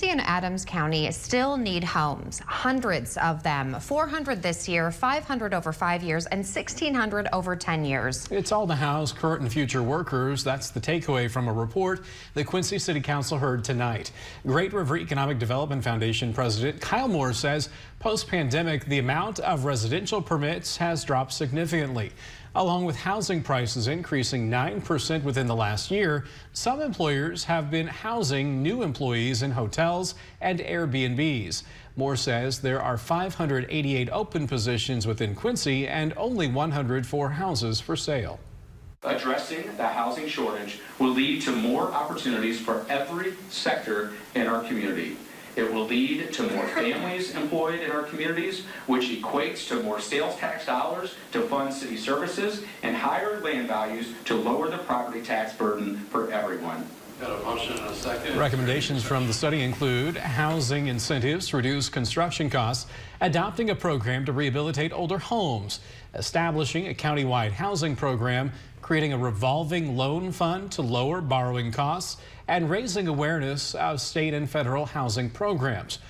In Adams County still need homes, hundreds of them, 400 this year, 500 over 5 years, and 1,600 over 10 years. It's all to house current and future workers. That's the takeaway from a report the Quincy City Council heard tonight. Great River Economic Development Foundation President Kyle Moore says post-pandemic, the amount of residential permits has dropped significantly. Along with housing prices increasing 9% within the last year, some employers have been housing new employees in hotels and Airbnbs. Moore says there are 588 open positions within Quincy and only 104 houses for sale. Addressing the housing shortage will lead to more opportunities for every sector in our community. It will lead to more families employed in our communities, which equates to more sales tax dollars to fund city services and higher land values to lower the property tax burden for everyone. Got a motion and a second. Recommendations from the study include housing incentives to reduce construction costs, adopting a program to rehabilitate older homes, establishing a countywide housing program, creating a revolving loan fund to lower borrowing costs, and raising awareness of state and federal housing programs.